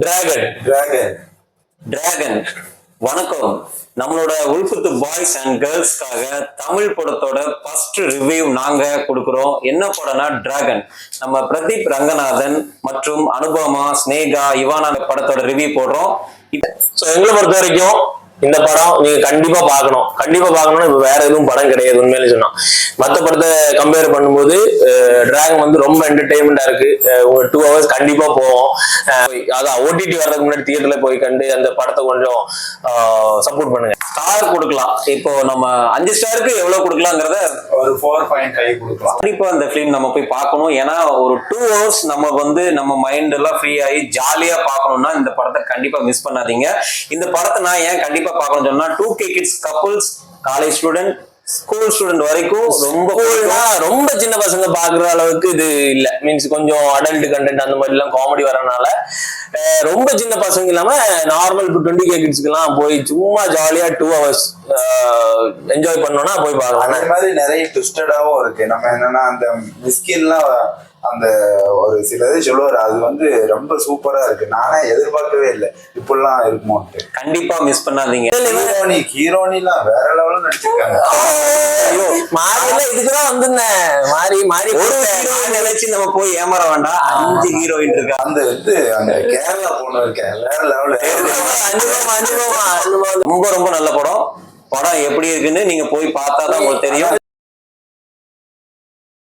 Dragon dragon dragon வணக்கம். நம்மளோட உல்ஃபுத்து boys and கேர்ள்ஸ்க்காக Tamil படத்தோட ஃபர்ஸ்ட் ரிவ்யூ நாங்க கொடுக்குறோம். என்ன படம்னா டிராகன். நம்ம பிரதீப் ரங்கநாதன் மற்றும் அனுபமா, ஸ்னேகா, இவானா படத்தோட ரிவ்யூ போடுறோம். எங்களை பொறுத்த வரைக்கும் இந்த படம் நீங்க கண்டிப்பா பார்க்கணும். இப்ப வேற எதுவும் படம் கிடையாது. உண்மையிலே சொன்னா மத்த படத்தை கம்பேர் பண்ணும்போது டிராகன் வந்து ரொம்ப என்டர்டெயின்மெண்டா இருக்கு. உங்க 2 hours கண்டிப்பா போவோம். அதான் ஓடிடி வர்றதுக்கு முன்னாடி தியேட்டர்ல போய் கண்டு அந்த படத்தை கொஞ்சம் சப்போர்ட் பண்ணுங்க. ஸ்டார் கொடுக்கலாம். இப்போ நம்ம 5 ஸ்டாருக்கு எவ்வளவு கொடுக்கலாங்கிறத ஒரு 4.5 கொடுக்கலாம். கண்டிப்பா அந்த பிலிம் நம்ம போய் பார்க்கணும். ஏன்னா ஒரு 2 hours நம்ம வந்து நம்ம மைண்ட் எல்லாம் ஃப்ரீ ஆகி ஜாலியா பார்க்கணும்னா இந்த படத்தை கண்டிப்பா மிஸ் பண்ணாதீங்க. இந்த படத்தை நான் ஏன் கண்டிப்பா பார்க்கணும்னு சொன்னா 2K kids, couples, college student, school student வரைக்கும் ரொம்ப சின்ன பசங்க பாக்குற அளவுக்கு இது இல்ல. மீன்ஸ் கொஞ்சம் அடல்ட் கண்டென்ட் அந்த மாதிரி எல்லாம் காமெடி வரனால ரொம்ப சின்ன பசங்க இல்லாம நார்மல் 20K கிட்ஸ்க்கு எல்லாம் போய் சும்மா ஜாலியா 2 hours என்ஜாய் பண்ணோம்னா போய் பார்க்கலாம். அந்த மாதிரி நிறைய ட்விஸ்டடாவும் இருக்கு. நம்ம என்னன்னா அந்த மிஸ்கின்லாம் அந்த ஒரு சில இது சொல்லுவாரு, அது வந்து ரொம்ப சூப்பரா இருக்கு. நானே எதிர்பார்க்கவே இல்லை இப்படிலாம் இருக்குமோன்ட்டு. கண்டிப்பா மிஸ் பண்ணாதீங்க. ஹீரோனிலாம் வேற லெவல்ல நடிச்சிருக்காங்க. இதுக்குதான் வந்திருந்தேன். மாறி ஒரு ஹீரோயின் நினைச்சு நம்ம போய் ஏமாற வேண்டாம். 5 ஹீரோயின் இருக்கா. அந்த அந்த கேரளா பொண்ணு இருக்கேன் வேற லெவல்ல. ரொம்ப ரொம்ப நல்ல படம். படம் எப்படி இருக்குன்னு நீங்க போய் பார்த்தா தான் உங்களுக்கு தெரியும்.